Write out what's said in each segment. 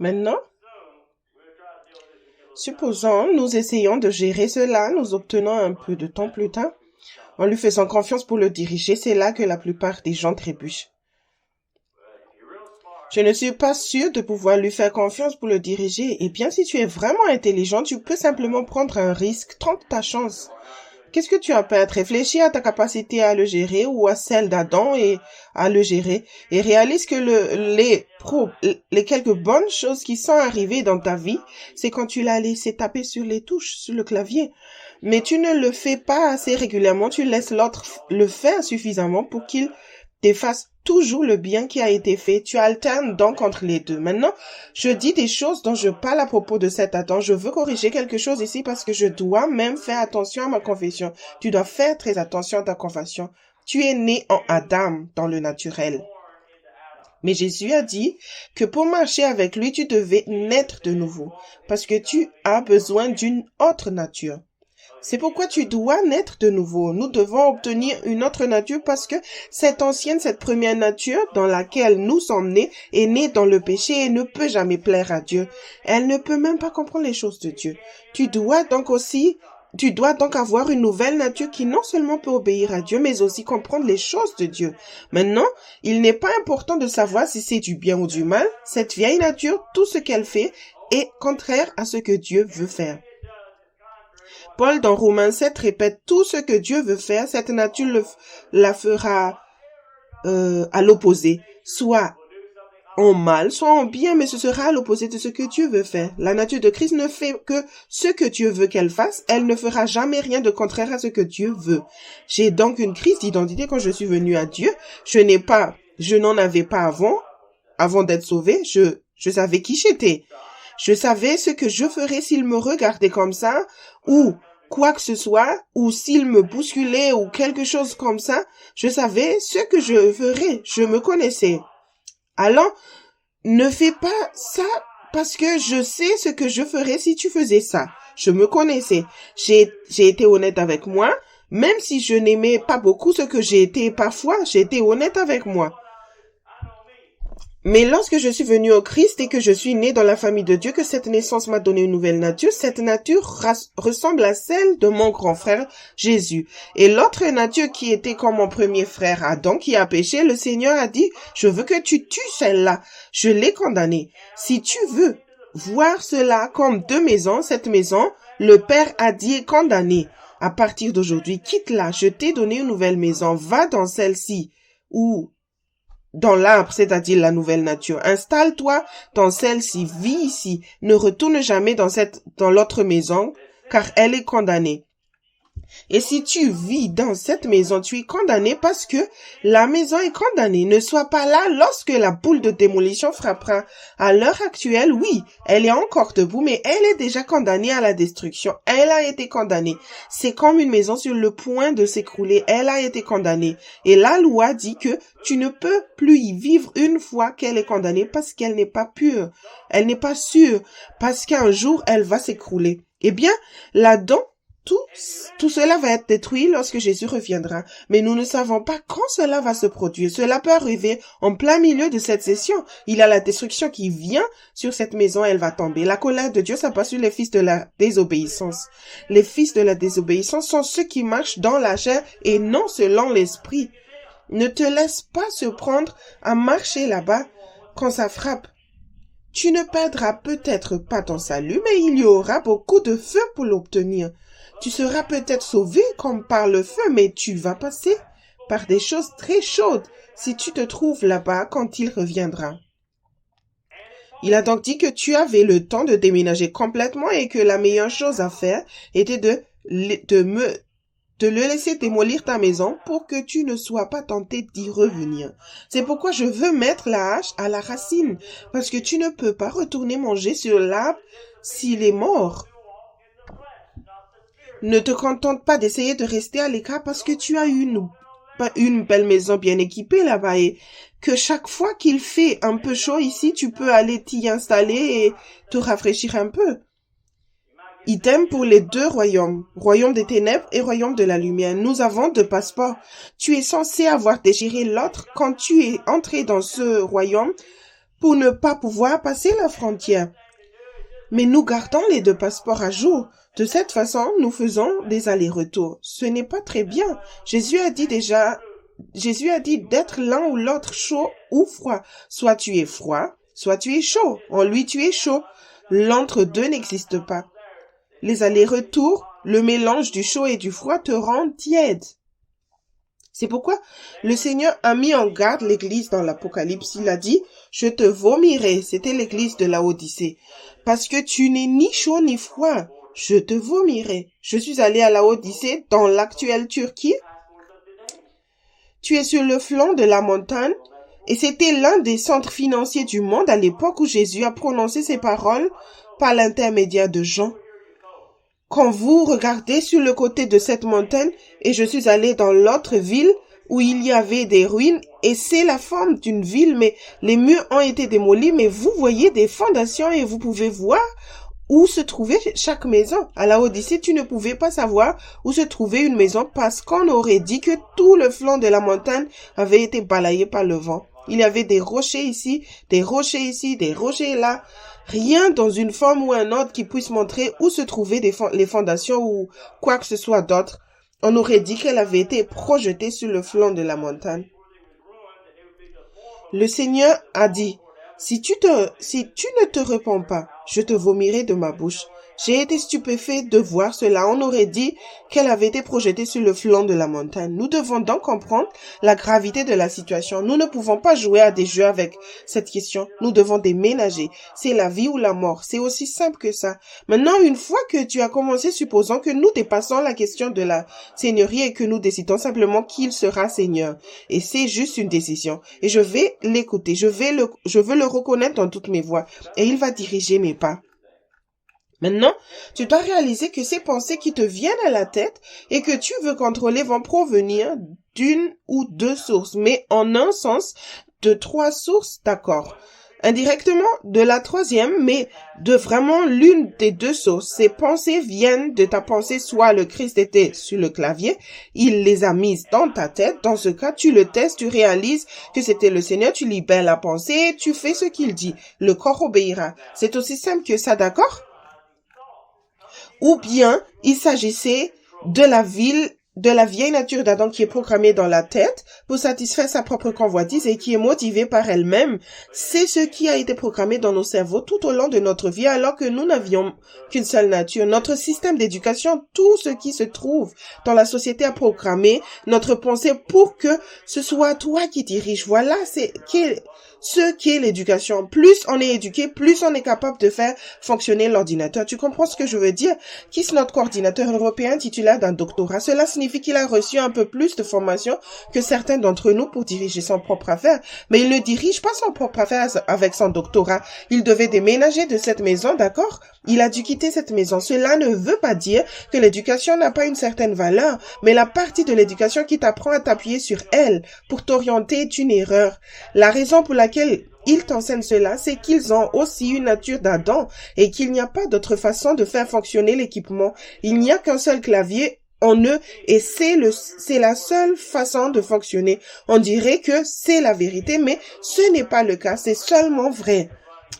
Maintenant, supposons nous essayons de gérer cela, nous obtenons un peu de temps plus tard, en lui faisant confiance pour le diriger, c'est là que la plupart des gens trébuchent. Je ne suis pas sûre de pouvoir lui faire confiance pour le diriger. Eh bien, si tu es vraiment intelligent, tu peux simplement prendre un risque, tente ta chance. Qu'est-ce que tu as peur? Réfléchis à ta capacité à le gérer ou à celle d'Adam et à le gérer et réalise que les quelques bonnes choses qui sont arrivées dans ta vie, c'est quand tu l'as laissé taper sur les touches, sur le clavier. Mais tu ne le fais pas assez régulièrement, tu laisses l'autre le faire suffisamment pour qu'il t'efface toujours le bien qui a été fait. Tu alternes donc entre les deux. Maintenant, je dis des choses dont je parle à propos de cet Adam. Je veux corriger quelque chose ici parce que je dois même faire attention à ma confession. Tu dois faire très attention à ta confession. Tu es né en Adam dans le naturel. Mais Jésus a dit que pour marcher avec lui, tu devais naître de nouveau parce que tu as besoin d'une autre nature. C'est pourquoi tu dois naître de nouveau. Nous devons obtenir une autre nature parce que cette première nature dans laquelle nous sommes nés est née dans le péché et ne peut jamais plaire à Dieu. Elle ne peut même pas comprendre les choses de Dieu. Tu dois donc avoir une nouvelle nature qui non seulement peut obéir à Dieu, mais aussi comprendre les choses de Dieu. Maintenant, il n'est pas important de savoir si c'est du bien ou du mal. Cette vieille nature, tout ce qu'elle fait est contraire à ce que Dieu veut faire. Paul, dans Romains 7, répète tout ce que Dieu veut faire, cette nature la fera à l'opposé, soit en mal, soit en bien, mais ce sera à l'opposé de ce que Dieu veut faire. La nature de Christ ne fait que ce que Dieu veut qu'elle fasse, elle ne fera jamais rien de contraire à ce que Dieu veut. J'ai donc une crise d'identité quand je suis venu à Dieu. Je n'en avais pas avant d'être sauvé, je savais qui j'étais. Je savais ce que je ferais s'il me regardait comme ça, ou quoi que ce soit, ou s'il me bousculait, ou quelque chose comme ça. Je savais ce que je ferais. Je me connaissais. Alors, ne fais pas ça parce que je sais ce que je ferais si tu faisais ça. Je me connaissais. J'ai été honnête avec moi. Même si je n'aimais pas beaucoup ce que j'ai été parfois, j'ai été honnête avec moi. Mais lorsque je suis venu au Christ et que je suis né dans la famille de Dieu, que cette naissance m'a donné une nouvelle nature, cette nature ressemble à celle de mon grand frère Jésus. Et l'autre nature qui était comme mon premier frère Adam qui a péché, le Seigneur a dit, je veux que tu tues celle-là. Je l'ai condamnée. Si tu veux voir cela comme deux maisons, cette maison, le Père a dit est condamnée. À partir d'aujourd'hui, quitte-la. Je t'ai donné une nouvelle maison. Va dans celle-ci ou dans l'arbre, c'est-à-dire la nouvelle nature. Installe-toi dans celle-ci, vis ici. Ne retourne jamais dans l'autre maison, car elle est condamnée. Et si tu vis dans cette maison, tu es condamné parce que la maison est condamnée. Ne sois pas là lorsque la boule de démolition frappera. À l'heure actuelle, oui, elle est encore debout, mais elle est déjà condamnée à la destruction. Elle a été condamnée. C'est comme une maison sur le point de s'écrouler. Elle a été condamnée. Et la loi dit que tu ne peux plus y vivre une fois qu'elle est condamnée parce qu'elle n'est pas pure. Elle n'est pas sûre parce qu'un jour, elle va s'écrouler. Eh bien, là-dedans, tout cela va être détruit lorsque Jésus reviendra. Mais nous ne savons pas quand cela va se produire. Cela peut arriver en plein milieu de cette session. Il y a la destruction qui vient sur cette maison, elle va tomber. La colère de Dieu s'abat sur les fils de la désobéissance. Les fils de la désobéissance sont ceux qui marchent dans la chair et non selon l'esprit. Ne te laisse pas se prendre à marcher là-bas quand ça frappe. Tu ne perdras peut-être pas ton salut, mais il y aura beaucoup de feu pour l'obtenir. Tu seras peut-être sauvé comme par le feu, mais tu vas passer par des choses très chaudes si tu te trouves là-bas quand il reviendra. Il a donc dit que tu avais le temps de déménager complètement et que la meilleure chose à faire était de le laisser démolir ta maison pour que tu ne sois pas tenté d'y revenir. C'est pourquoi je veux mettre la hache à la racine, parce que tu ne peux pas retourner manger sur l'arbre s'il est mort. Ne te contente pas d'essayer de rester à l'écart parce que tu as une belle maison bien équipée là-bas et que chaque fois qu'il fait un peu chaud ici, tu peux aller t'y installer et te rafraîchir un peu. Idem pour les deux royaumes, royaume des ténèbres et royaume de la lumière. Nous avons deux passeports. Tu es censé avoir dégiré l'autre quand tu es entré dans ce royaume pour ne pas pouvoir passer la frontière. Mais nous gardons les deux passeports à jour. De cette façon, nous faisons des allers-retours. Ce n'est pas très bien. Jésus a dit d'être l'un ou l'autre, chaud ou froid. Soit tu es froid, soit tu es chaud. En lui, tu es chaud. L'entre-deux n'existe pas. Les allers-retours, le mélange du chaud et du froid te rend tiède. C'est pourquoi le Seigneur a mis en garde l'église dans l'Apocalypse. Il a dit, je te vomirai. C'était l'église de Laodicée. Parce que tu n'es ni chaud ni froid. Je te vomirai. Je suis allé à Laodicée dans l'actuelle Turquie. Tu es sur le flanc de la montagne et c'était l'un des centres financiers du monde à l'époque où Jésus a prononcé ces paroles par l'intermédiaire de Jean. Quand vous regardez sur le côté de cette montagne, et je suis allé dans l'autre ville où il y avait des ruines, et c'est la forme d'une ville, mais les murs ont été démolis, mais vous voyez des fondations et vous pouvez voir où se trouvait chaque maison. À Laodicée, tu ne pouvais pas savoir où se trouvait une maison parce qu'on aurait dit que tout le flanc de la montagne avait été balayé par le vent. Il y avait des rochers ici, des rochers là. Rien dans une forme ou un autre qui puisse montrer où se trouvaient les fondations ou quoi que ce soit d'autre. On aurait dit qu'elle avait été projetée sur le flanc de la montagne. Le Seigneur a dit, si tu ne te réponds pas, je te vomirai de ma bouche. J'ai été stupéfait de voir cela. On aurait dit qu'elle avait été projetée sur le flanc de la montagne. Nous devons donc comprendre la gravité de la situation. Nous ne pouvons pas jouer à des jeux avec cette question. Nous devons déménager. C'est la vie ou la mort. C'est aussi simple que ça. Maintenant, une fois que tu as commencé, supposons que nous dépassons la question de la seigneurie et que nous décidons simplement qu'il sera seigneur. Et c'est juste une décision. Et je vais l'écouter. Je veux le reconnaître dans toutes mes voies. Et il va diriger mes pas. Maintenant, tu dois réaliser que ces pensées qui te viennent à la tête et que tu veux contrôler vont provenir d'une ou deux sources, mais en un sens, de trois sources, d'accord. Indirectement, de la troisième, mais de vraiment l'une des deux sources. Ces pensées viennent de ta pensée, soit le Christ était sur le clavier, il les a mises dans ta tête. Dans ce cas, tu le testes, tu réalises que c'était le Seigneur, tu libères la pensée, tu fais ce qu'il dit. Le corps obéira. C'est aussi simple que ça, d'accord? Ou bien, il s'agissait de la vieille nature d'Adam qui est programmée dans la tête pour satisfaire sa propre convoitise et qui est motivée par elle-même. C'est ce qui a été programmé dans nos cerveaux tout au long de notre vie alors que nous n'avions qu'une seule nature. Notre système d'éducation, tout ce qui se trouve dans la société a programmé notre pensée pour que ce soit toi qui dirige. Voilà, ce qu'est l'éducation. Plus on est éduqué, plus on est capable de faire fonctionner l'ordinateur. Tu comprends ce que je veux dire? Qui est notre coordinateur européen titulaire d'un doctorat? Cela signifie qu'il a reçu un peu plus de formation que certains d'entre nous pour diriger son propre affaire. Mais il ne dirige pas son propre affaire avec son doctorat. Il devait déménager de cette maison, d'accord? Il a dû quitter cette maison. Cela ne veut pas dire que l'éducation n'a pas une certaine valeur, mais la partie de l'éducation qui t'apprend à t'appuyer sur elle pour t'orienter est une erreur. La raison pour laquelle ils t'enseignent cela, c'est qu'ils ont aussi une nature d'Adam et qu'il n'y a pas d'autre façon de faire fonctionner l'équipement. Il n'y a qu'un seul clavier en eux et c'est la seule façon de fonctionner. On dirait que c'est la vérité, mais ce n'est pas le cas, c'est seulement vrai.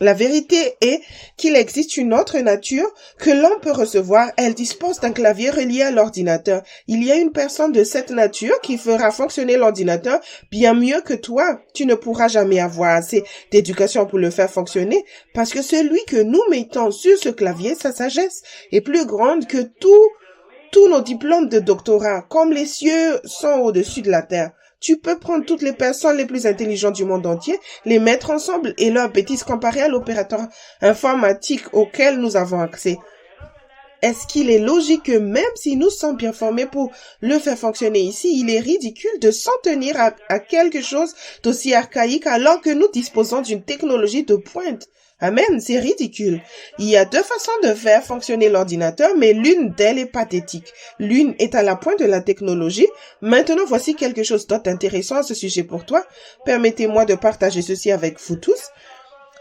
La vérité est qu'il existe une autre nature que l'on peut recevoir. Elle dispose d'un clavier relié à l'ordinateur. Il y a une personne de cette nature qui fera fonctionner l'ordinateur bien mieux que toi. Tu ne pourras jamais avoir assez d'éducation pour le faire fonctionner parce que celui que nous mettons sur ce clavier, sa sagesse, est plus grande que tous nos diplômes de doctorat. Comme les cieux sont au-dessus de la terre. Tu peux prendre toutes les personnes les plus intelligentes du monde entier, les mettre ensemble et leurs bêtises comparées à l'opérateur informatique auquel nous avons accès. Est-ce qu'il est logique que même si nous sommes bien formés pour le faire fonctionner ici, il est ridicule de s'en tenir à quelque chose d'aussi archaïque alors que nous disposons d'une technologie de pointe? Amen, c'est ridicule. Il y a deux façons de faire fonctionner l'ordinateur, mais l'une d'elles est pathétique. L'une est à la pointe de la technologie. Maintenant, voici quelque chose d'autre intéressant à ce sujet pour toi. Permettez-moi de partager ceci avec vous tous.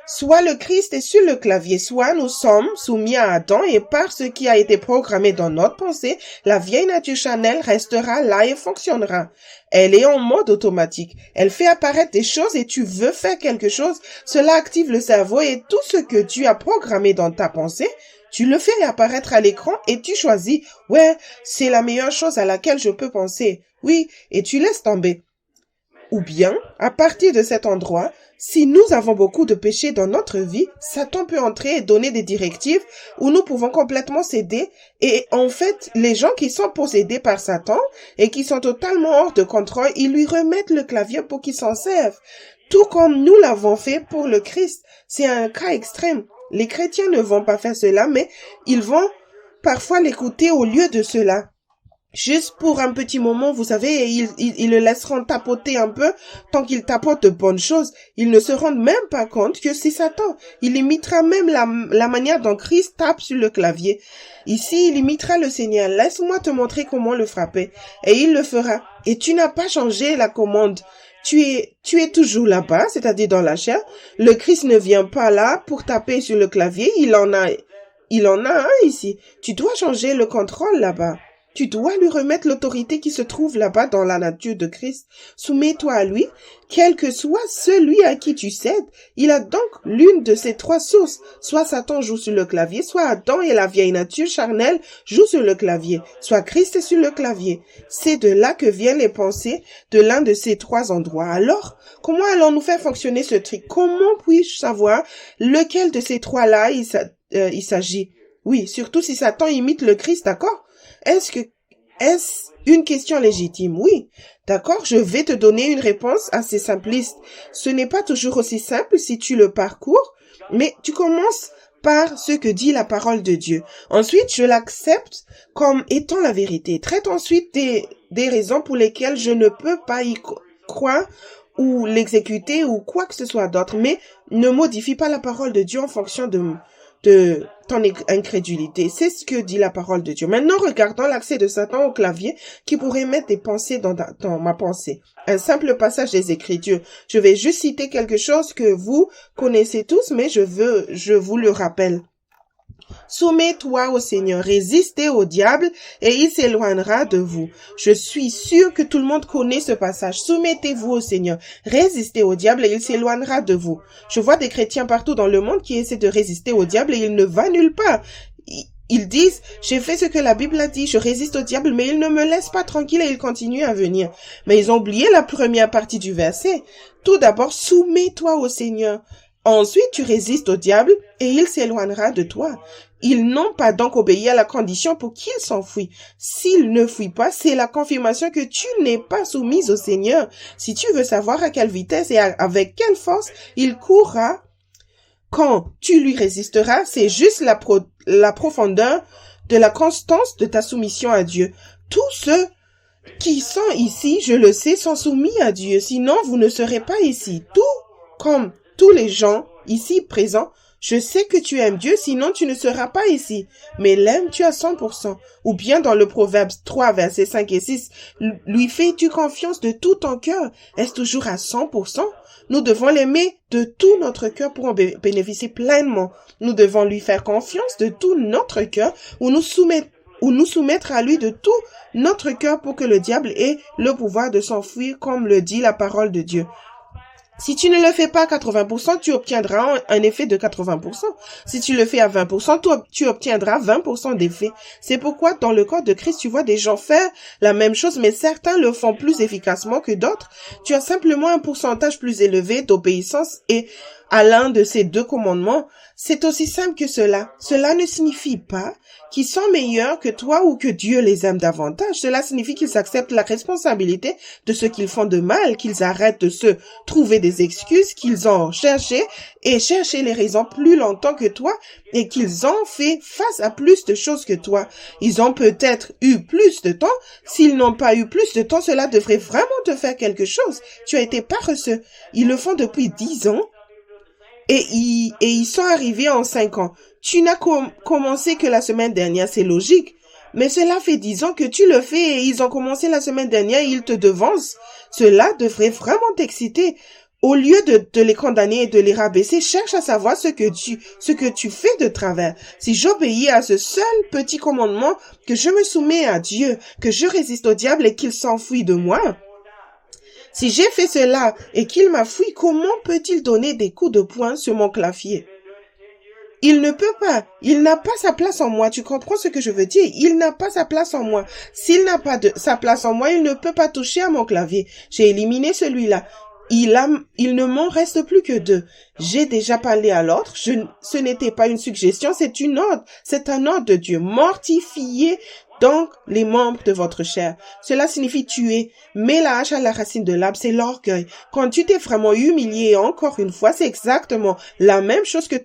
Soit le Christ est sur le clavier, soit nous sommes soumis à Adam et par ce qui a été programmé dans notre pensée, la vieille nature charnelle restera là et fonctionnera. Elle est en mode automatique. Elle fait apparaître des choses et tu veux faire quelque chose. Cela active le cerveau et tout ce que tu as programmé dans ta pensée, tu le fais apparaître à l'écran et tu choisis, ouais, c'est la meilleure chose à laquelle je peux penser. Oui, et tu laisses tomber. Ou bien, à partir de cet endroit, si nous avons beaucoup de péchés dans notre vie, Satan peut entrer et donner des directives où nous pouvons complètement céder. Et en fait, les gens qui sont possédés par Satan et qui sont totalement hors de contrôle, ils lui remettent le clavier pour qu'il s'en serve. Tout comme nous l'avons fait pour le Christ. C'est un cas extrême. Les chrétiens ne vont pas faire cela, mais ils vont parfois l'écouter au lieu de cela. Juste pour un petit moment, vous savez, ils le laisseront tapoter un peu tant qu'il tapote de bonnes choses. Ils ne se rendent même pas compte que c'est Satan. Il imitera même la manière dont Christ tape sur le clavier. Ici, il imitera le Seigneur. Laisse-moi te montrer comment le frapper. Et il le fera. Et tu n'as pas changé la commande. Tu es toujours là-bas, c'est-à-dire dans la chair. Le Christ ne vient pas là pour taper sur le clavier. Il en a un ici. Tu dois changer le contrôle là-bas. Tu dois lui remettre l'autorité qui se trouve là-bas dans la nature de Christ. Soumets-toi à lui, quel que soit celui à qui tu cèdes. Il a donc l'une de ces trois sources. Soit Satan joue sur le clavier, soit Adam et la vieille nature charnelle jouent sur le clavier, soit Christ est sur le clavier. C'est de là que viennent les pensées de l'un de ces trois endroits. Alors, comment allons-nous faire fonctionner ce truc? Comment puis-je savoir lequel de ces trois-là il s'agit? Oui, surtout si Satan imite le Christ, d'accord? Est-ce une question légitime? Oui. D'accord, je vais te donner une réponse assez simpliste. Ce n'est pas toujours aussi simple si tu le parcours, mais tu commences par ce que dit la parole de Dieu. Ensuite, je l'accepte comme étant la vérité. Traite ensuite des raisons pour lesquelles je ne peux pas y croire ou l'exécuter ou quoi que ce soit d'autre, mais ne modifie pas la parole de Dieu en fonction de ton incrédulité. C'est ce que dit la parole de Dieu. Maintenant, regardons l'accès de Satan au clavier qui pourrait mettre des pensées dans ma pensée. Un simple passage des Écritures. Je vais juste citer quelque chose que vous connaissez tous, mais je vous le rappelle. Soumets-toi au Seigneur, résistez au diable et il s'éloignera de vous. Je suis sûr que tout le monde connaît ce passage. Soumettez-vous au Seigneur, résistez au diable et il s'éloignera de vous. Je vois des chrétiens partout dans le monde qui essaient de résister au diable et il ne va nulle part. Ils disent, j'ai fait ce que la Bible a dit, je résiste au diable, mais il ne me laisse pas tranquille et il continue à venir. Mais ils ont oublié la première partie du verset. Tout d'abord, soumets-toi au Seigneur. Ensuite, tu résistes au diable et il s'éloignera de toi. Ils n'ont pas donc obéi à la condition pour qu'il s'enfuit. S'il ne fuit pas, c'est la confirmation que tu n'es pas soumise au Seigneur. Si tu veux savoir à quelle vitesse et avec quelle force il courra, quand tu lui résisteras, c'est juste la profondeur de la constance de ta soumission à Dieu. Tous ceux qui sont ici, je le sais, sont soumis à Dieu. Sinon, vous ne serez pas ici. Tout comme tous les gens ici présents, je sais que tu aimes Dieu, sinon tu ne seras pas ici. Mais l'aimes-tu à 100%? Ou bien dans le Proverbe 3, versets 5 et 6, lui fais-tu confiance de tout ton cœur? Est-ce toujours à 100%? Nous devons l'aimer de tout notre cœur pour en bénéficier pleinement. Nous devons lui faire confiance de tout notre cœur ou nous soumettre à lui de tout notre cœur pour que le diable ait le pouvoir de s'enfuir comme le dit la parole de Dieu. Si tu ne le fais pas à 80%, tu obtiendras un effet de 80%. Si tu le fais à 20%, tu obtiendras 20% d'effet. C'est pourquoi dans le corps de Christ, tu vois des gens faire la même chose, mais certains le font plus efficacement que d'autres. Tu as simplement un pourcentage plus élevé d'obéissance et à l'un de ces deux commandements. C'est aussi simple que cela. Cela ne signifie pas qu'ils sont meilleurs que toi ou que Dieu les aime davantage. Cela signifie qu'ils acceptent la responsabilité de ce qu'ils font de mal, qu'ils arrêtent de se trouver des excuses, qu'ils ont cherché les raisons plus longtemps que toi et qu'ils ont fait face à plus de choses que toi. Ils ont peut-être eu plus de temps. S'ils n'ont pas eu plus de temps, cela devrait vraiment te faire quelque chose. Tu as été paresseux. Ils le font depuis 10 ans. Et ils sont arrivés en 5 ans. Tu n'as commencé que la semaine dernière, c'est logique. Mais cela fait 10 ans que tu le fais et ils ont commencé la semaine dernière et ils te devancent. Cela devrait vraiment t'exciter. Au lieu de les condamner et de les rabaisser, cherche à savoir ce que tu fais de travers. Si j'obéis à ce seul petit commandement, que je me soumets à Dieu, que je résiste au diable et qu'il s'enfuit de moi, si j'ai fait cela et qu'il m'a fui, comment peut-il donner des coups de poing sur mon clavier? Il ne peut pas. Il n'a pas sa place en moi. Tu comprends ce que je veux dire? Il n'a pas sa place en moi. S'il n'a pas sa place en moi, il ne peut pas toucher à mon clavier. J'ai éliminé celui-là. Il ne m'en reste plus que 2. J'ai déjà parlé à l'autre. Ce n'était pas une suggestion, c'est un ordre de Dieu. Mortifiez donc les membres de votre chair. Cela signifie tuer. Mets la hache à la racine de l'arbre, c'est l'orgueil. Quand tu t'es vraiment humilié, encore une fois, c'est exactement la même chose que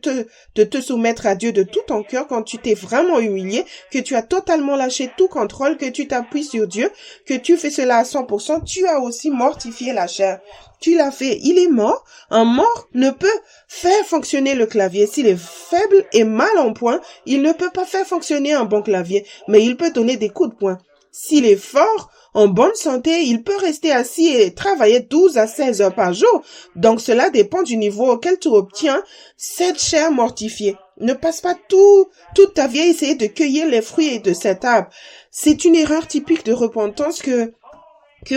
de te soumettre à Dieu de tout ton cœur. Quand tu t'es vraiment humilié, que tu as totalement lâché tout contrôle, que tu t'appuies sur Dieu, que tu fais cela à 100%, tu as aussi mortifié la chair. Tu l'as fait, il est mort. Un mort ne peut faire fonctionner le clavier. S'il est faible et mal en point, il ne peut pas faire fonctionner un bon clavier, mais il peut donner des coups de poing. S'il est fort, en bonne santé, il peut rester assis et travailler 12 à 16 heures par jour. Donc cela dépend du niveau auquel tu obtiens cette chair mortifiée. Ne passe pas toute ta vie à essayer de cueillir les fruits de cet arbre. C'est une erreur typique de repentance que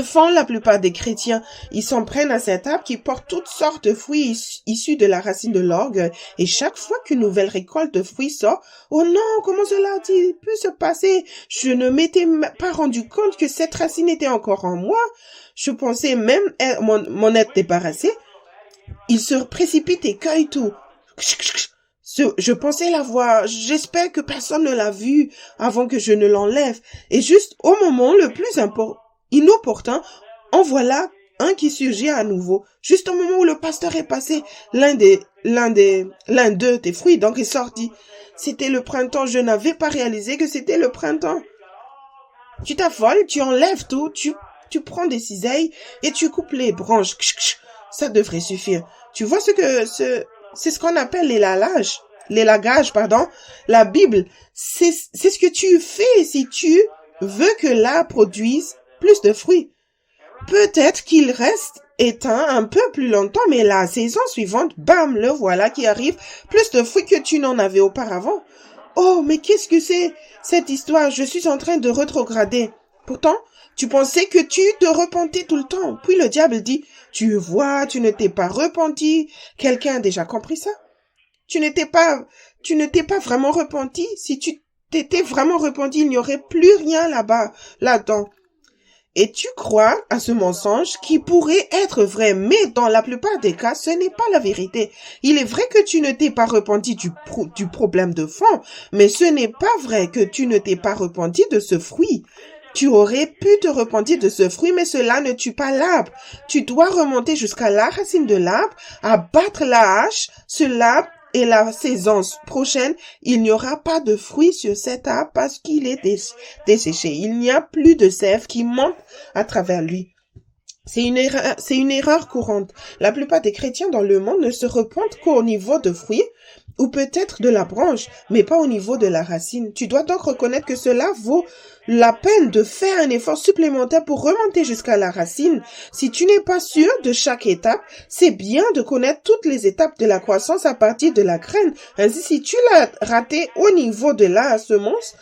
font la plupart des chrétiens? Ils s'en prennent à cet arbre qui porte toutes sortes de fruits issus de la racine de l'orgue. Et chaque fois qu'une nouvelle récolte de fruits sort, oh non, comment cela a-t-il pu se passer? Je ne m'étais pas rendu compte que cette racine était encore en moi. Je pensais même m'en être débarrassé. Il se précipite et cueille tout. Je pensais l'avoir. J'espère que personne ne l'a vu avant que je ne l'enlève. Et juste au moment le plus inopportun, en voilà un qui surgit à nouveau. Juste au moment où le pasteur est passé, l'un d'eux des fruits, donc est sorti. C'était le printemps, je n'avais pas réalisé que c'était le printemps. Tu t'affoles, tu enlèves tout, tu prends des ciseilles et tu coupes les branches. Ça devrait suffire. Tu vois c'est ce qu'on appelle l'élagage, pardon. La Bible, c'est ce que tu fais si tu veux que l'arbre produise plus de fruits. Peut-être qu'il reste éteint un peu plus longtemps, mais la saison suivante, bam, le voilà qui arrive, plus de fruits que tu n'en avais auparavant. Oh, mais qu'est-ce que c'est cette histoire? Je suis en train de rétrograder. Pourtant, tu pensais que tu te repentais tout le temps. Puis le diable dit, tu vois, tu ne t'es pas repenti. Quelqu'un a déjà compris ça? Tu ne t'es pas vraiment repenti. Si tu t'étais vraiment repenti, il n'y aurait plus rien là-dedans. Et tu crois à ce mensonge qui pourrait être vrai, mais dans la plupart des cas, ce n'est pas la vérité. Il est vrai que tu ne t'es pas repenti du problème de fond, mais ce n'est pas vrai que tu ne t'es pas repenti de ce fruit. Tu aurais pu te repentir de ce fruit, mais cela ne tue pas l'arbre. Tu dois remonter jusqu'à la racine de l'arbre, abattre la hache sur l'arbre, et la saison prochaine, il n'y aura pas de fruits sur cet arbre parce qu'il est desséché. Il n'y a plus de sève qui monte à travers lui. C'est une erreur courante. La plupart des chrétiens dans le monde ne se repentent qu'au niveau de fruits ou peut-être de la branche, mais pas au niveau de la racine. Tu dois donc reconnaître que cela vaut la peine de faire un effort supplémentaire pour remonter jusqu'à la racine. Si tu n'es pas sûr de chaque étape, c'est bien de connaître toutes les étapes de la croissance à partir de la graine. Ainsi, si tu l'as raté au niveau de la semence,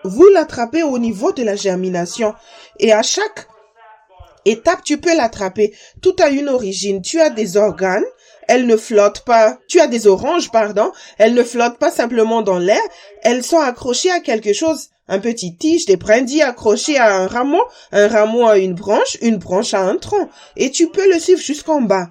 vous l'attrapez au niveau de la germination. Et à chaque étape, tu peux l'attraper. Tout a une origine. Tu as des organes. Elles ne flottent pas. Tu as des oranges, pardon. Elles ne flottent pas simplement dans l'air. Elles sont accrochées à quelque chose. Un petit tige, des brindilles accrochées à un rameau à une branche à un tronc. Et tu peux le suivre jusqu'en bas.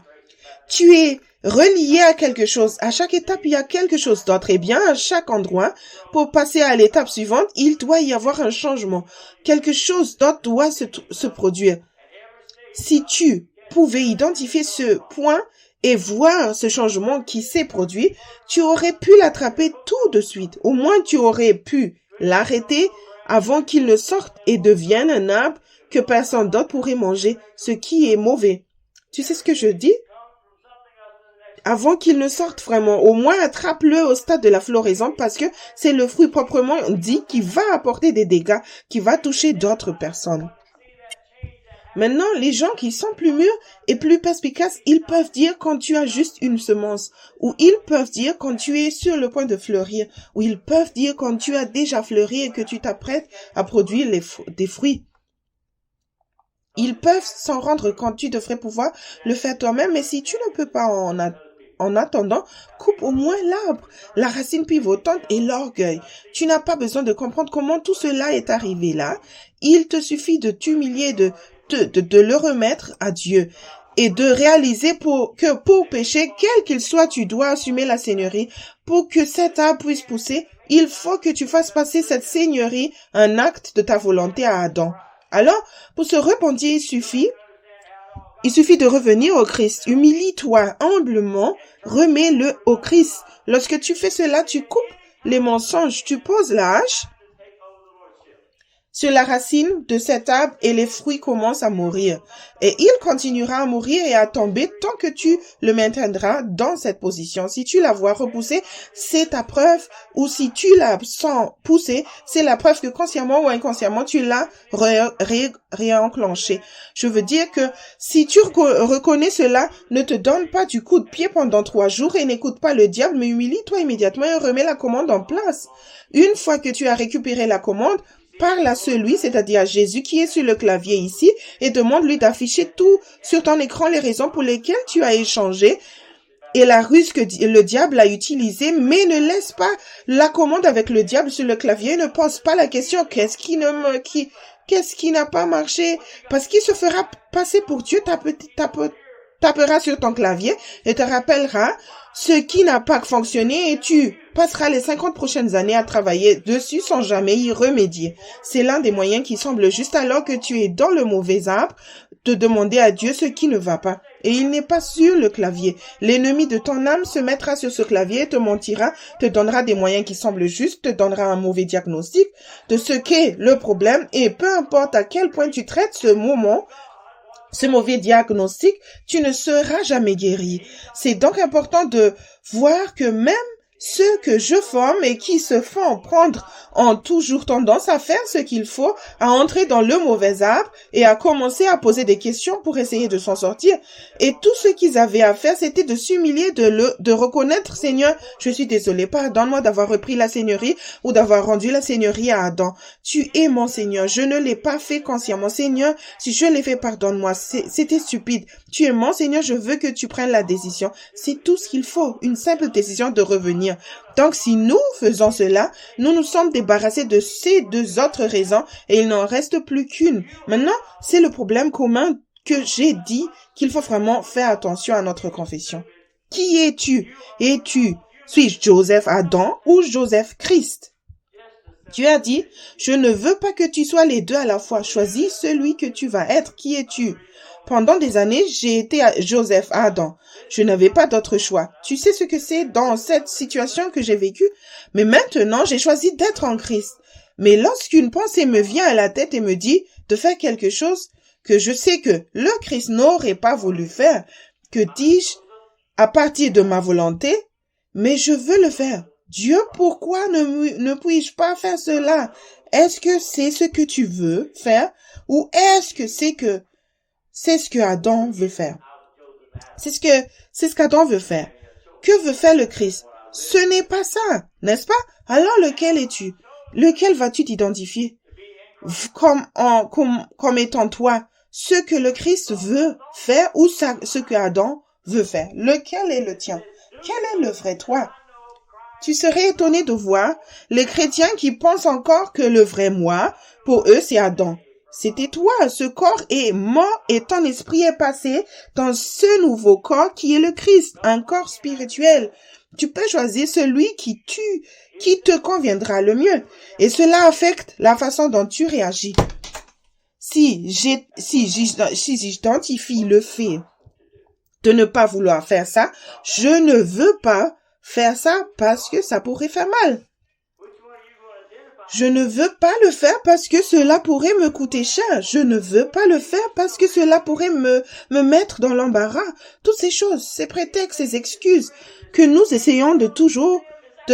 Tu es relié à quelque chose. À chaque étape, il y a quelque chose d'autre. Et bien, à chaque endroit, pour passer à l'étape suivante, il doit y avoir un changement. Quelque chose d'autre doit se produire. Si tu pouvais identifier ce point et voir ce changement qui s'est produit, tu aurais pu l'attraper tout de suite. Au moins, tu aurais pu l'arrêter avant qu'il ne sorte et devienne un arbre que personne d'autre pourrait manger, ce qui est mauvais. Tu sais ce que je dis? Avant qu'il ne sorte vraiment, au moins attrape-le au stade de la floraison parce que c'est le fruit proprement dit qui va apporter des dégâts, qui va toucher d'autres personnes. Maintenant, les gens qui sont plus mûrs et plus perspicaces, ils peuvent dire quand tu as juste une semence, ou ils peuvent dire quand tu es sur le point de fleurir, ou ils peuvent dire quand tu as déjà fleuri et que tu t'apprêtes à produire des fruits. Ils peuvent s'en rendre compte, tu devrais pouvoir le faire toi-même, mais si tu ne peux pas en attendant, coupe au moins l'arbre, la racine pivotante et l'orgueil. Tu n'as pas besoin de comprendre comment tout cela est arrivé là. Il te suffit de t'humilier, de le remettre à Dieu et de réaliser que pour pécher, quel qu'il soit, tu dois assumer la seigneurie. Pour que cet arbre puisse pousser, il faut que tu fasses passer cette seigneurie, un acte de ta volonté à Adam. Alors, pour se repentir, il suffit de revenir au Christ. Humilie-toi humblement, remets-le au Christ. Lorsque tu fais cela, tu coupes les mensonges, tu poses la hache sur la racine de cet arbre et les fruits commencent à mourir. Et il continuera à mourir et à tomber tant que tu le maintiendras dans cette position. Si tu la vois repousser, c'est ta preuve, ou si tu la sens pousser, c'est la preuve que consciemment ou inconsciemment, tu l'as réenclenché. Je veux dire que si tu reconnais cela, ne te donne pas du coup de pied pendant 3 jours et n'écoute pas le diable, mais humilie-toi immédiatement et remets la commande en place. Une fois que tu as récupéré la commande, parle à celui, c'est-à-dire à Jésus qui est sur le clavier ici, et demande-lui d'afficher tout sur ton écran les raisons pour lesquelles tu as échangé et la ruse que le diable a utilisée, mais ne laisse pas la commande avec le diable sur le clavier, ne pose pas la question qu'est-ce qui n'a pas marché, parce qu'il se fera passer pour Dieu, tapera sur ton clavier et te rappellera ce qui n'a pas fonctionné et tu passeras les 50 prochaines années à travailler dessus sans jamais y remédier. C'est l'un des moyens qui semble juste alors que tu es dans le mauvais arbre de demander à Dieu ce qui ne va pas. Et il n'est pas sur le clavier. L'ennemi de ton âme se mettra sur ce clavier, te mentira, te donnera des moyens qui semblent justes, te donnera un mauvais diagnostic de ce qu'est le problème et peu importe à quel point tu traites ce mauvais diagnostic, tu ne seras jamais guéri. C'est donc important de voir que même ceux que je forme et qui se font prendre ont toujours tendance à faire ce qu'il faut, à entrer dans le mauvais arbre et à commencer à poser des questions pour essayer de s'en sortir. Et tout ce qu'ils avaient à faire, c'était de s'humilier, de reconnaître, Seigneur, je suis désolé, pardonne-moi d'avoir repris la seigneurie ou d'avoir rendu la seigneurie à Adam. Tu es mon Seigneur, je ne l'ai pas fait consciemment. Seigneur, si je l'ai fait, pardonne-moi, c'était stupide. Tu es mon Seigneur, je veux que tu prennes la décision. C'est tout ce qu'il faut, une simple décision de revenir. Donc, si nous faisons cela, nous nous sommes débarrassés de ces 2 autres raisons et il n'en reste plus qu'une. Maintenant, c'est le problème commun que j'ai dit qu'il faut vraiment faire attention à notre confession. Qui es-tu? Suis-je Joseph Adam ou Joseph Christ? Tu as dit, je ne veux pas que tu sois les 2 à la fois. Choisis celui que tu vas être. Qui es-tu? Pendant des années, j'ai été Joseph Adam. Je n'avais pas d'autre choix. Tu sais ce que c'est dans cette situation que j'ai vécue? Mais maintenant, j'ai choisi d'être en Christ. Mais lorsqu'une pensée me vient à la tête et me dit de faire quelque chose que je sais que le Christ n'aurait pas voulu faire, que dis-je à partir de ma volonté? Mais je veux le faire. Dieu, pourquoi ne puis-je pas faire cela? Est-ce que c'est ce que tu veux faire? Ou est-ce que c'est ce que Adam veut faire? C'est ce qu'Adam veut faire. Que veut faire le Christ? Ce n'est pas ça, n'est-ce pas? Alors lequel es-tu? Lequel vas-tu t'identifier? Comme étant toi, ce que le Christ veut faire ou ce que Adam veut faire? Lequel est le tien? Quel est le vrai toi? Tu serais étonné de voir les chrétiens qui pensent encore que le vrai moi, pour eux, c'est Adam. C'était toi, ce corps est mort et ton esprit est passé dans ce nouveau corps qui est le Christ, un corps spirituel. Tu peux choisir celui qui te conviendra le mieux. Et cela affecte la façon dont tu réagis. Si j'identifie le fait de ne pas vouloir faire ça, je ne veux pas faire ça parce que ça pourrait faire mal. Je ne veux pas le faire parce que cela pourrait me coûter cher. Je ne veux pas le faire parce que cela pourrait me mettre dans l'embarras. Toutes ces choses, ces prétextes, ces excuses que nous essayons de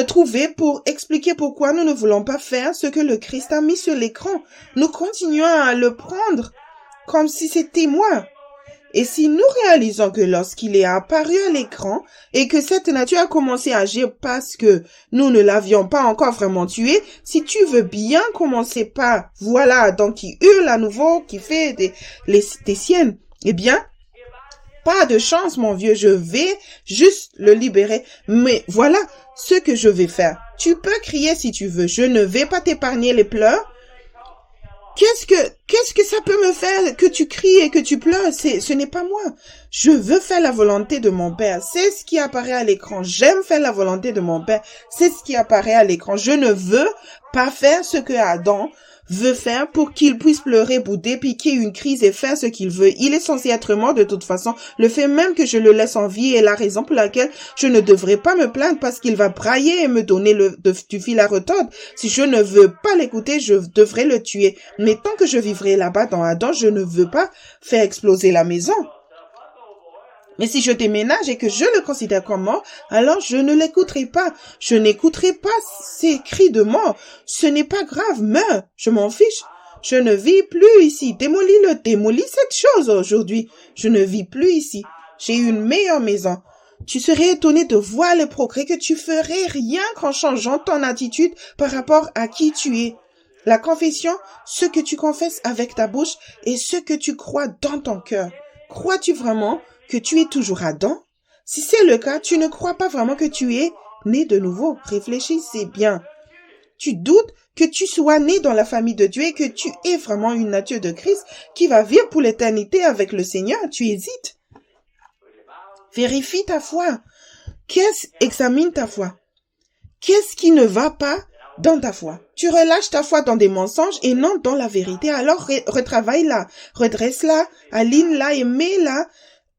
trouver pour expliquer pourquoi nous ne voulons pas faire ce que le Christ a mis sur l'écran. Nous continuons à le prendre comme si c'était moi. Et si nous réalisons que lorsqu'il est apparu à l'écran et que cette nature a commencé à agir parce que nous ne l'avions pas encore vraiment tué, si tu veux bien commencer par, voilà Adam qui hurle à nouveau, qui fait des siennes, eh bien, pas de chance, mon vieux, je vais juste le libérer. Mais voilà ce que je vais faire. Tu peux crier si tu veux, je ne vais pas t'épargner les pleurs. Qu'est-ce que ça peut me faire que tu cries et que tu pleures? Ce n'est pas moi. Je veux faire la volonté de mon Père. C'est ce qui apparaît à l'écran. J'aime faire la volonté de mon Père. C'est ce qui apparaît à l'écran. Je ne veux pas faire ce que Adam veut faire pour qu'il puisse pleurer, bouder, piquer une crise et faire ce qu'il veut. Il est censé être mort de toute façon. Le fait même que je le laisse en vie est la raison pour laquelle je ne devrais pas me plaindre parce qu'il va brailler et me donner du fil à retordre. Si je ne veux pas l'écouter, je devrais le tuer. Mais tant que je vivrai là-bas dans Adam, je ne veux pas faire exploser la maison. Mais si je déménage et que je le considère comme mort, alors je ne l'écouterai pas. Je n'écouterai pas ces cris de mort. Ce n'est pas grave, meurs. Je m'en fiche. Je ne vis plus ici. Démolis cette chose aujourd'hui. Je ne vis plus ici. J'ai une meilleure maison. Tu serais étonné de voir le progrès que tu ferais rien qu'en changeant ton attitude par rapport à qui tu es. La confession, ce que tu confesses avec ta bouche et ce que tu crois dans ton cœur. Crois-tu vraiment que tu es toujours Adam? Si c'est le cas, tu ne crois pas vraiment que tu es né de nouveau. Réfléchissez bien. Tu doutes que tu sois né dans la famille de Dieu et que tu aies vraiment une nature de Christ qui va vivre pour l'éternité avec le Seigneur. Tu hésites. Vérifie ta foi. Examine ta foi. Qu'est-ce qui ne va pas dans ta foi? Tu relâches ta foi dans des mensonges et non dans la vérité. Alors retravaille-la, redresse-la, aligne-la et mets-la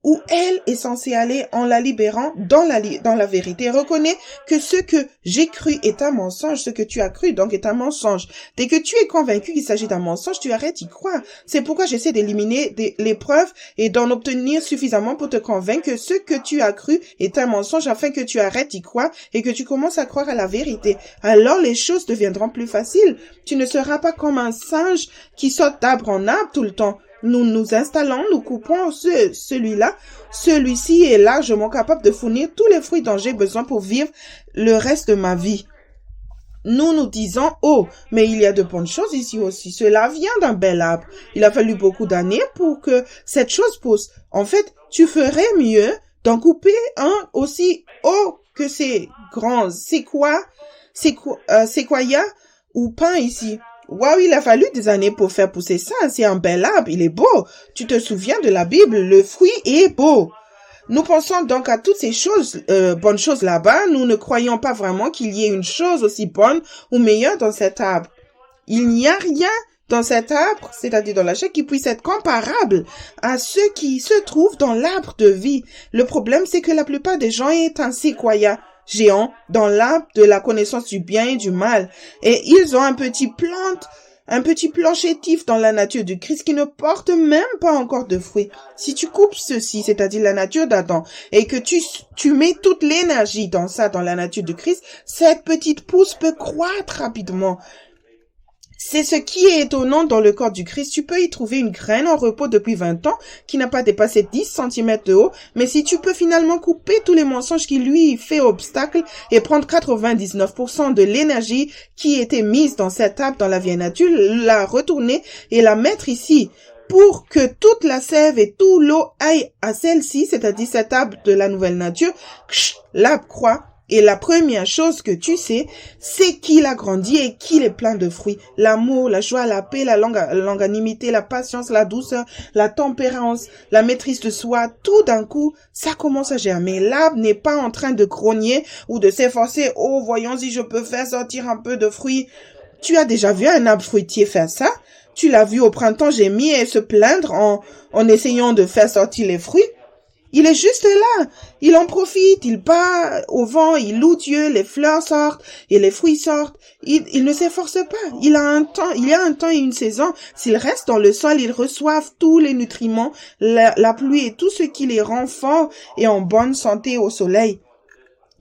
où elle est censée aller en la libérant dans la vérité. Reconnais que ce que j'ai cru est un mensonge, ce que tu as cru donc est un mensonge. Dès que tu es convaincu qu'il s'agit d'un mensonge, tu arrêtes d'y croire. C'est pourquoi j'essaie d'éliminer les preuves et d'en obtenir suffisamment pour te convaincre que ce que tu as cru est un mensonge afin que tu arrêtes d'y croire et que tu commences à croire à la vérité. Alors les choses deviendront plus faciles. Tu ne seras pas comme un singe qui saute d'arbre en arbre tout le temps. Nous nous installons, nous coupons celui-là. Celui-ci est largement capable de fournir tous les fruits dont j'ai besoin pour vivre le reste de ma vie. Nous nous disons, oh, mais il y a de bonnes choses ici aussi. Cela vient d'un bel arbre. Il a fallu beaucoup d'années pour que cette chose pousse. En fait, tu ferais mieux d'en couper un aussi haut que ces grands séquoias ou pins ici. Waouh, il a fallu des années pour faire pousser ça. C'est un bel arbre, il est beau. Tu te souviens de la Bible, le fruit est beau. Nous pensons donc à toutes ces choses, bonnes choses là-bas. Nous ne croyons pas vraiment qu'il y ait une chose aussi bonne ou meilleure dans cet arbre. Il n'y a rien dans cet arbre, c'est-à-dire dans la chair, qui puisse être comparable à ce qui se trouve dans l'arbre de vie. Le problème, c'est que la plupart des gens est un séquoia géant dans l'arbre de la connaissance du bien et du mal. Et ils ont un petit plan chétif dans la nature du Christ qui ne porte même pas encore de fruits. Si tu coupes ceci, c'est-à-dire la nature d'Adam, et que tu mets toute l'énergie dans ça, dans la nature du Christ, cette petite pousse peut croître rapidement. C'est ce qui est étonnant dans le corps du Christ. Tu peux y trouver une graine en repos depuis 20 ans qui n'a pas dépassé 10 cm de haut, mais si tu peux finalement couper tous les mensonges qui lui fait obstacle et prendre 99% de l'énergie qui était mise dans cet arbre dans la vieille nature, la retourner et la mettre ici pour que toute la sève et tout l'eau aille à celle-ci, c'est-à-dire cet arbre de la nouvelle nature, l'arbre croît. Et la première chose que tu sais, c'est qu'il a grandi et qu'il est plein de fruits. L'amour, la joie, la paix, la longanimité, la patience, la douceur, la tempérance, la maîtrise de soi. Tout d'un coup, ça commence à germer. L'arbre n'est pas en train de grogner ou de s'efforcer. Oh, voyons si je peux faire sortir un peu de fruits. Tu as déjà vu un arbre fruitier faire ça? Tu l'as vu au printemps gémir et se plaindre en essayant de faire sortir les fruits? Il est juste là, il en profite, il bat au vent, il loue Dieu, les fleurs sortent et les fruits sortent. Il ne s'efforce pas, il y a un temps et une saison. S'ils restent dans le sol, ils reçoivent tous les nutriments, la pluie et tout ce qui les rend forts et en bonne santé au soleil.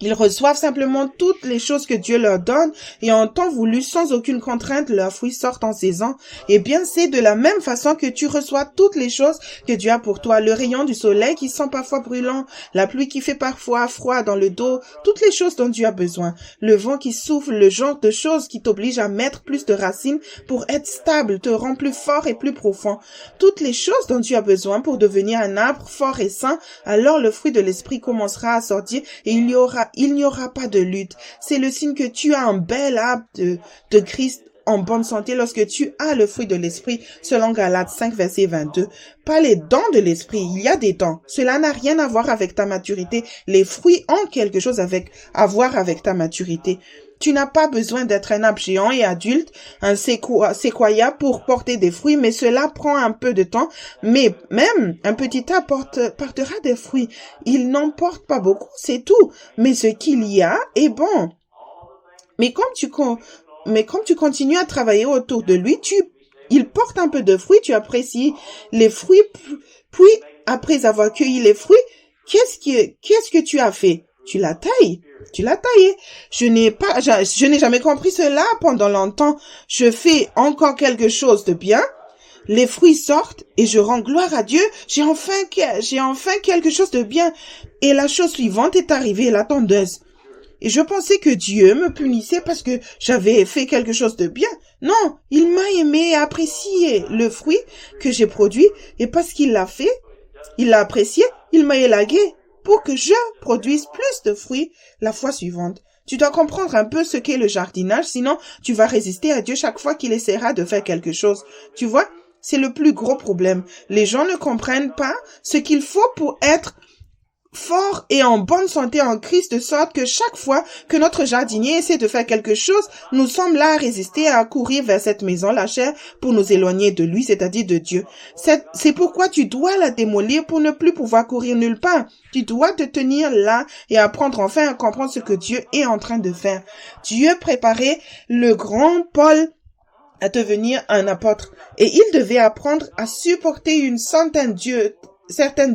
Ils reçoivent simplement toutes les choses que Dieu leur donne et en temps voulu, sans aucune contrainte, leurs fruits sortent en saison. Eh bien, c'est de la même façon que tu reçois toutes les choses que Dieu a pour toi. Le rayon du soleil qui sent parfois brûlant, la pluie qui fait parfois froid dans le dos, toutes les choses dont Dieu a besoin. Le vent qui souffle, le genre de choses qui t'oblige à mettre plus de racines pour être stable, te rend plus fort et plus profond. Toutes les choses dont tu as besoin pour devenir un arbre fort et sain, alors le fruit de l'esprit commencera à sortir et il n'y aura pas de lutte. C'est le signe que tu as un bel arbre de Christ en bonne santé lorsque tu as le fruit de l'esprit, selon Galates 5, verset 22. Pas les dons de l'esprit, il y a des dons. Cela n'a rien à voir avec ta maturité. Les fruits ont quelque chose à voir avec ta maturité. Tu n'as pas besoin d'être un arbre géant et adulte, un séquoia pour porter des fruits, mais cela prend un peu de temps. Mais même un petit arbre portera des fruits. Il n'en porte pas beaucoup, c'est tout. Mais ce qu'il y a est bon. Mais comme tu continues à travailler autour de lui, il porte un peu de fruits, tu apprécies les fruits, puis après avoir cueilli les fruits, qu'est-ce que tu as fait? Tu l'as taillé. Je n'ai jamais compris cela pendant longtemps. Je fais encore quelque chose de bien. Les fruits sortent et je rends gloire à Dieu. J'ai enfin quelque chose de bien. Et la chose suivante est arrivée, la tondeuse. Et je pensais que Dieu me punissait parce que j'avais fait quelque chose de bien. Non, il m'a aimé et apprécié le fruit que j'ai produit. Et parce qu'il l'a fait, il l'a apprécié, il m'a élagué pour que je produise plus de fruits la fois suivante. Tu dois comprendre un peu ce qu'est le jardinage, sinon tu vas résister à Dieu chaque fois qu'il essaiera de faire quelque chose. Tu vois, c'est le plus gros problème. Les gens ne comprennent pas ce qu'il faut pour être fort et en bonne santé en Christ, de sorte que chaque fois que notre jardinier essaie de faire quelque chose, nous sommes là à résister, à courir vers cette maison, la chair, pour nous éloigner de lui, c'est-à-dire de Dieu. C'est pourquoi tu dois la démolir pour ne plus pouvoir courir nulle part. Tu dois te tenir là et apprendre enfin à comprendre ce que Dieu est en train de faire. Dieu préparait le grand Paul à devenir un apôtre et il devait apprendre à supporter une certaine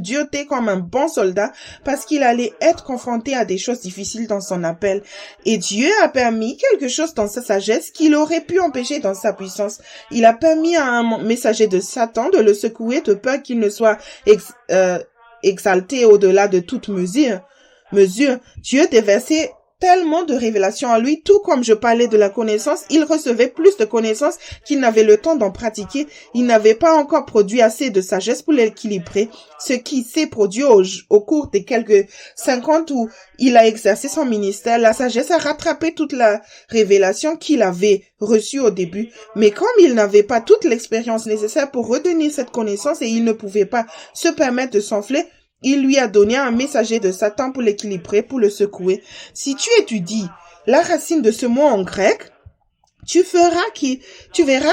dureté comme un bon soldat parce qu'il allait être confronté à des choses difficiles dans son appel. Et Dieu a permis quelque chose dans sa sagesse qu'il aurait pu empêcher dans sa puissance. Il a permis à un messager de Satan de le secouer de peur qu'il ne soit exalté au-delà de toute mesure. Dieu déversait tellement de révélations en lui, tout comme je parlais de la connaissance, il recevait plus de connaissances qu'il n'avait le temps d'en pratiquer. Il n'avait pas encore produit assez de sagesse pour l'équilibrer. Ce qui s'est produit au cours des quelques 50 où il a exercé son ministère, la sagesse a rattrapé toute la révélation qu'il avait reçue au début. Mais comme il n'avait pas toute l'expérience nécessaire pour retenir cette connaissance et il ne pouvait pas se permettre de s'enfler, il lui a donné un messager de Satan pour l'équilibrer, pour le secouer. Si tu étudies la racine de ce mot en grec, tu verras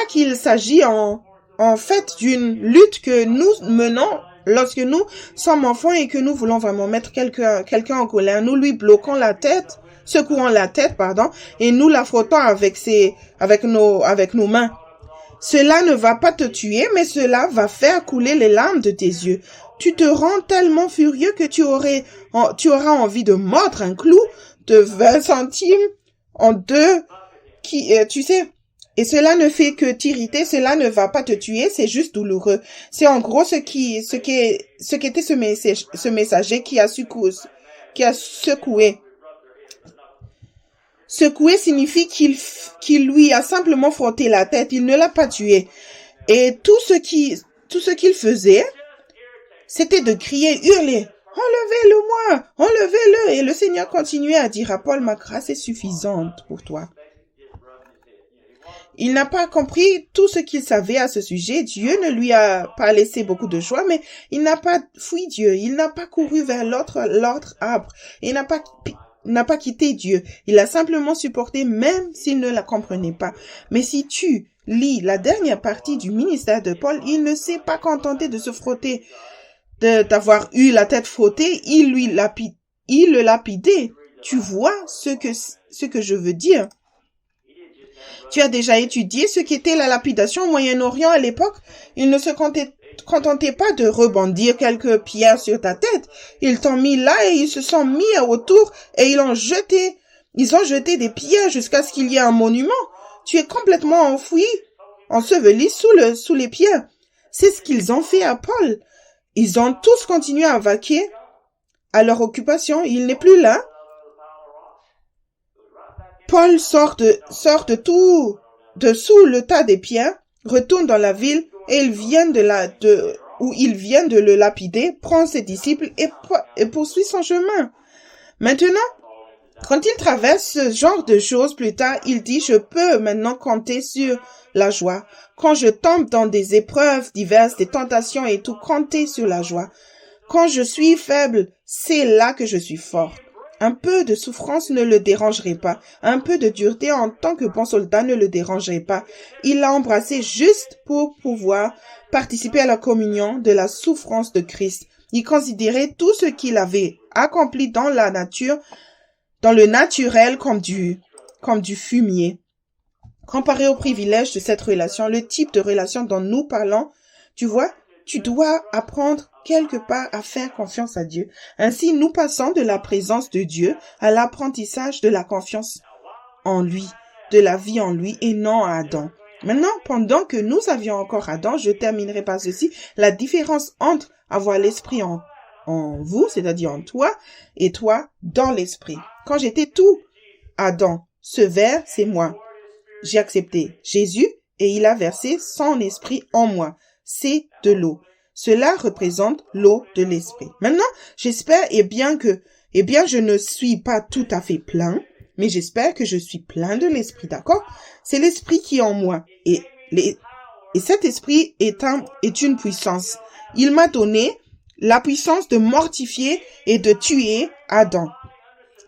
qu'il s'agit en fait d'une lutte que nous menons lorsque nous sommes enfants et que nous voulons vraiment mettre quelqu'un en colère. Nous lui bloquons la tête, secouons la tête, et nous la frottons avec nos mains. Cela ne va pas te tuer, mais cela va faire couler les larmes de tes yeux. Tu te rends tellement furieux que tu auras envie de mordre un clou de 20 centimes en deux, tu sais. Et cela ne fait que t'irriter, cela ne va pas te tuer, c'est juste douloureux. C'est en gros ce qu'était ce messager qui a secoué. Secouer signifie qu'il lui a simplement frotté la tête, il ne l'a pas tué. Et tout ce qu'il faisait, c'était de crier, hurler, enlevez-le-moi, enlevez-le. Et le Seigneur continuait à dire à Paul, ma grâce est suffisante pour toi. Il n'a pas compris tout ce qu'il savait à ce sujet. Dieu ne lui a pas laissé beaucoup de choix, mais il n'a pas fui Dieu. Il n'a pas couru vers l'autre arbre. Il n'a pas quitté Dieu. Il a simplement supporté même s'il ne la comprenait pas. Mais si tu lis la dernière partie du ministère de Paul, il ne s'est pas contenté de se frotter, d'avoir eu la tête frottée, il le lapidait. Tu vois ce que je veux dire? Tu as déjà étudié ce qu'était la lapidation au Moyen-Orient à l'époque? Il ne se contentaient pas de rebondir quelques pierres sur ta tête. Ils t'ont mis là et ils se sont mis autour et ils ont jeté des pierres jusqu'à ce qu'il y ait un monument. Tu es complètement enfoui, enseveli sous les pierres. C'est ce qu'ils ont fait à Paul. Ils ont tous continué à vaquer à leur occupation. Il n'est plus là. Paul sort de sous le tas des pierres, retourne dans la ville et ils viennent de le lapider, prend ses disciples et poursuit son chemin. Maintenant, quand il traverse ce genre de choses plus tard, il dit « Je peux maintenant compter sur la joie. Quand je tombe dans des épreuves diverses, des tentations et tout, compter sur la joie. Quand je suis faible, c'est là que je suis fort. » Un peu de souffrance ne le dérangerait pas. Un peu de dureté en tant que bon soldat ne le dérangerait pas. Il l'a embrassé juste pour pouvoir participer à la communion de la souffrance de Christ. Il considérait tout ce qu'il avait accompli dans la nature, dans le naturel comme du fumier. Comparé au privilège de cette relation, le type de relation dont nous parlons, tu vois, tu dois apprendre quelque part à faire confiance à Dieu. Ainsi, nous passons de la présence de Dieu à l'apprentissage de la confiance en lui, de la vie en lui et non à Adam. Maintenant, pendant que nous avions encore Adam, je terminerai par ceci, la différence entre avoir l'esprit en vous, c'est-à-dire en toi, et toi dans l'esprit. Quand j'étais tout Adam, ce verre, c'est moi. J'ai accepté Jésus et il a versé son esprit en moi. C'est de l'eau. Cela représente l'eau de l'esprit. Maintenant, j'espère, je ne suis pas tout à fait plein, mais j'espère que je suis plein de l'esprit, d'accord? C'est l'esprit qui est en moi. Et cet esprit est une puissance. Il m'a donné la puissance de mortifier et de tuer Adam.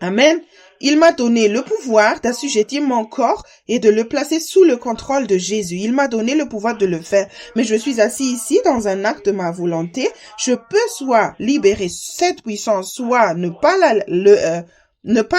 Amen. Il m'a donné le pouvoir d'assujettir mon corps et de le placer sous le contrôle de Jésus. Il m'a donné le pouvoir de le faire. Mais je suis assis ici dans un acte de ma volonté. Je peux soit libérer cette puissance, soit ne pas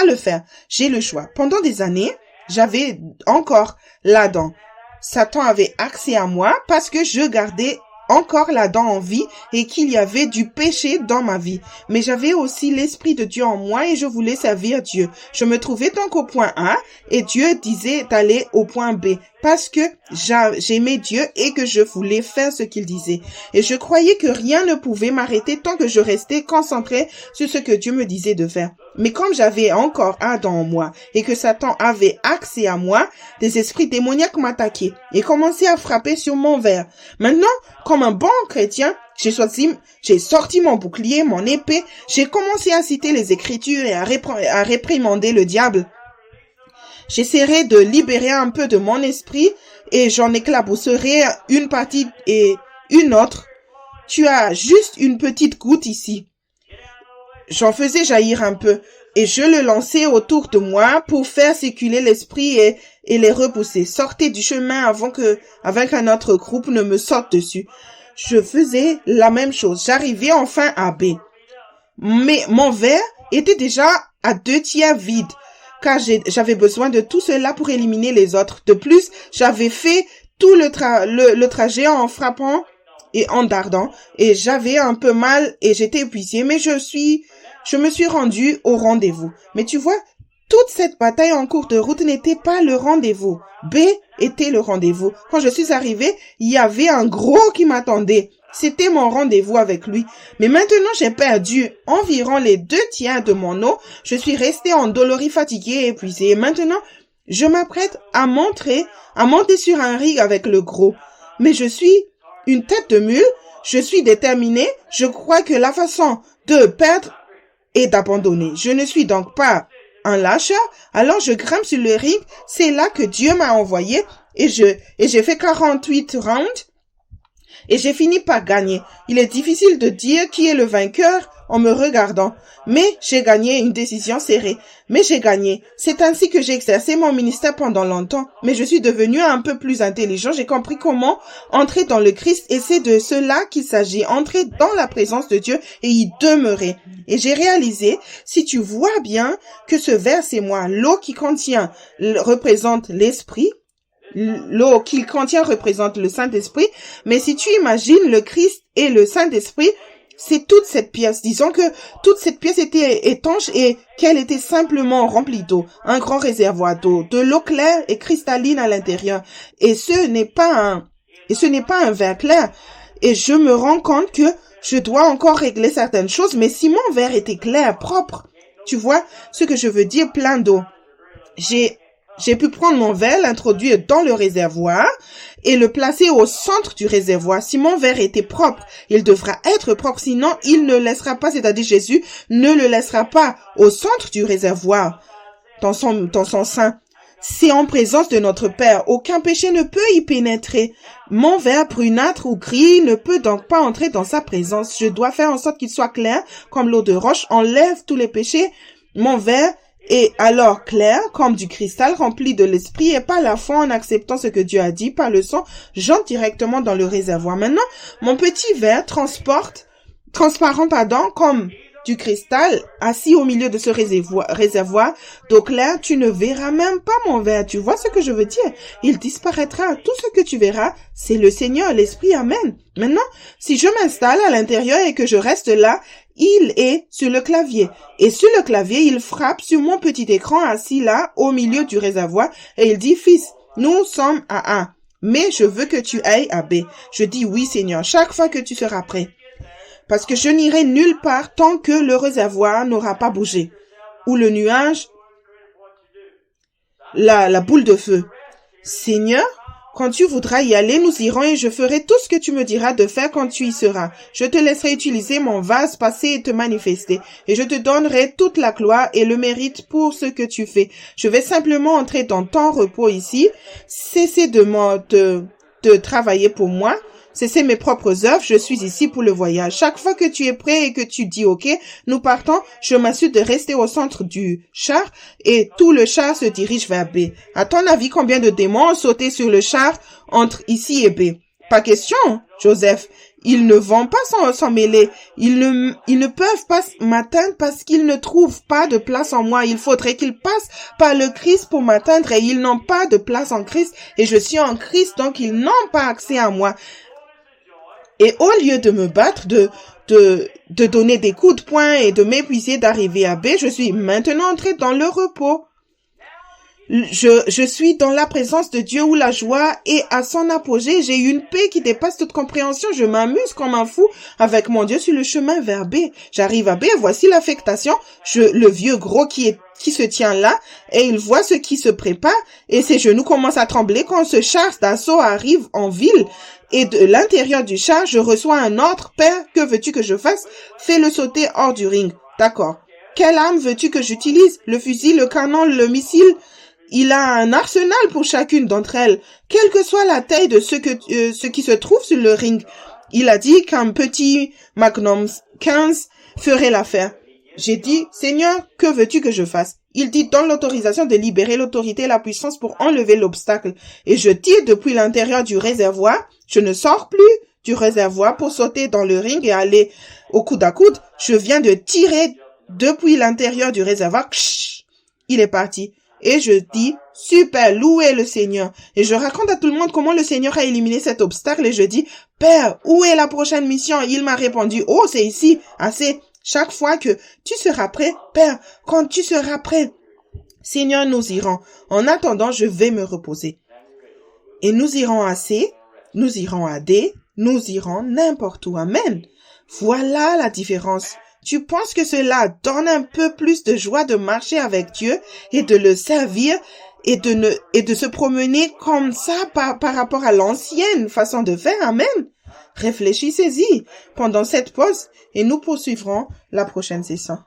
le faire. J'ai le choix. Pendant des années, j'avais encore l'Adam. Satan avait accès à moi parce que je gardais encore l'Adam en vie et qu'il y avait du péché dans ma vie. Mais j'avais aussi l'Esprit de Dieu en moi et je voulais servir Dieu. Je me trouvais donc au point A et Dieu disait d'aller au point B parce que j'aimais Dieu et que je voulais faire ce qu'il disait. Et je croyais que rien ne pouvait m'arrêter tant que je restais concentré sur ce que Dieu me disait de faire. Mais comme j'avais encore Adam en moi et que Satan avait accès à moi, des esprits démoniaques m'attaquaient et commençaient à frapper sur mon verre. Maintenant, comme un bon chrétien, j'ai sorti mon bouclier, mon épée, j'ai commencé à citer les Écritures et à réprimander le diable. J'essaierai de libérer un peu de mon esprit et j'en éclabousserai une partie et une autre. Tu as juste une petite goutte ici. J'en faisais jaillir un peu et je le lançais autour de moi pour faire circuler l'esprit et les repousser. Sortez du chemin avant qu'un autre groupe ne me saute dessus. Je faisais la même chose. J'arrivais enfin à B. Mais mon verre était déjà à 2/3 vide, car j'avais besoin de tout cela pour éliminer les autres. De plus, j'avais fait tout le trajet en frappant et en dardant, et j'avais un peu mal et j'étais épuisé, mais je me suis rendu au rendez-vous. Mais tu vois, toute cette bataille en cours de route n'était pas le rendez-vous. B était le rendez-vous. Quand je suis arrivé, il y avait un gros qui m'attendait. C'était mon rendez-vous avec lui. Mais maintenant, j'ai perdu environ les 2/3 de mon eau. Je suis resté endolori, fatigué et épuisé. Et maintenant, je m'apprête à monter sur un ring avec le gros. Mais je suis une tête de mule. Je suis déterminé. Je crois que la façon de perdre est d'abandonner. Je ne suis donc pas un lâcheur. Alors je grimpe sur le ring. C'est là que Dieu m'a envoyé. Et j'ai fait 48 rounds. Et j'ai fini par gagner. Il est difficile de dire qui est le vainqueur en me regardant. Mais j'ai gagné une décision serrée. Mais j'ai gagné. C'est ainsi que j'ai exercé mon ministère pendant longtemps. Mais je suis devenu un peu plus intelligent. J'ai compris comment entrer dans le Christ. Et c'est de cela qu'il s'agit. Entrer dans la présence de Dieu et y demeurer. Et j'ai réalisé, si tu vois bien, que ce verre c'est moi. L'eau qui contient représente l'esprit. L'eau qu'il contient représente le Saint-Esprit, mais si tu imagines le Christ et le Saint-Esprit, c'est toute cette pièce. Disons que toute cette pièce était étanche et qu'elle était simplement remplie d'eau. Un grand réservoir d'eau, de l'eau claire et cristalline à l'intérieur. Et ce n'est pas un verre clair. Et je me rends compte que je dois encore régler certaines choses, mais si mon verre était clair, propre, tu vois ce que je veux dire, plein d'eau. J'ai pu prendre mon verre, l'introduire dans le réservoir et le placer au centre du réservoir. Si mon verre était propre, il devra être propre, sinon il ne laissera pas, c'est-à-dire Jésus ne le laissera pas au centre du réservoir, dans son sein. C'est en présence de notre Père. Aucun péché ne peut y pénétrer. Mon verre brunâtre ou gris ne peut donc pas entrer dans sa présence. Je dois faire en sorte qu'il soit clair, comme l'eau de roche, enlève tous les péchés. Mon verre est alors clair, comme du cristal rempli de l'esprit, et par la foi, en acceptant ce que Dieu a dit, par le sang, j'entre directement dans le réservoir. Maintenant, mon petit verre transparent, comme du cristal, assis au milieu de ce réservoir d'eau claire, tu ne verras même pas mon verre. Tu vois ce que je veux dire? Il disparaîtra. Tout ce que tu verras, c'est le Seigneur, l'Esprit. Amen. Maintenant, si je m'installe à l'intérieur et que je reste là, il est sur le clavier. Et sur le clavier, il frappe sur mon petit écran assis là, au milieu du réservoir, et il dit, fils, nous sommes à A, mais je veux que tu ailles à B. Je dis oui, Seigneur, chaque fois que tu seras prêt. Parce que je n'irai nulle part tant que le réservoir n'aura pas bougé. Ou le nuage, la boule de feu. Seigneur, quand tu voudras y aller, nous irons et je ferai tout ce que tu me diras de faire quand tu y seras. Je te laisserai utiliser mon vase passé et te manifester. Et je te donnerai toute la gloire et le mérite pour ce que tu fais. Je vais simplement entrer dans ton repos ici. Cessez de travailler pour moi. C'est mes propres œuvres, je suis ici pour le voyage. Chaque fois que tu es prêt et que tu dis OK, nous partons, je m'assure de rester au centre du char et tout le char se dirige vers B. À ton avis, combien de démons ont sauté sur le char entre ici et B? Pas question, Joseph. Ils ne vont pas s'en mêler. Ils ne peuvent pas m'atteindre parce qu'ils ne trouvent pas de place en moi. Il faudrait qu'ils passent par le Christ pour m'atteindre et ils n'ont pas de place en Christ et je suis en Christ donc ils n'ont pas accès à moi. Et au lieu de me battre, de donner des coups de poing et de m'épuiser d'arriver à B, je suis maintenant entré dans le repos. Je suis dans la présence de Dieu où la joie est à son apogée. J'ai une paix qui dépasse toute compréhension. Je m'amuse comme un fou avec mon Dieu sur le chemin vers B. J'arrive à B, voici l'affectation. Le vieux gros qui se tient là et il voit ce qui se prépare et ses genoux commencent à trembler quand ce char d'assaut arrive en ville. Et de l'intérieur du char, je reçois un ordre. Père, que veux-tu que je fasse? Fais-le sauter hors du ring. D'accord. Quelle arme veux-tu que j'utilise? Le fusil, le canon, le missile? Il a un arsenal pour chacune d'entre elles, quelle que soit la taille de ce qui se trouve sur le ring. Il a dit qu'un petit Magnum 15 ferait l'affaire. J'ai dit, Seigneur, que veux-tu que je fasse? Il dit, donne l'autorisation de libérer l'autorité et la puissance pour enlever l'obstacle. Et je tire depuis l'intérieur du réservoir. Je ne sors plus du réservoir pour sauter dans le ring et aller au coude à coude. Je viens de tirer depuis l'intérieur du réservoir. Il est parti. Et je dis, super, louez le Seigneur. Et je raconte à tout le monde comment le Seigneur a éliminé cet obstacle et je dis, Père, où est la prochaine mission? Il m'a répondu, oh, c'est ici, assez. Chaque fois que tu seras prêt, Père, quand tu seras prêt, Seigneur, nous irons. En attendant, je vais me reposer. Et nous irons à C, nous irons à D, nous irons n'importe où. Amen. Voilà la différence. Tu penses que cela donne un peu plus de joie de marcher avec Dieu et de le servir et de se promener comme ça par rapport à l'ancienne façon de faire? Amen. Réfléchissez-y pendant cette pause et nous poursuivrons la prochaine session.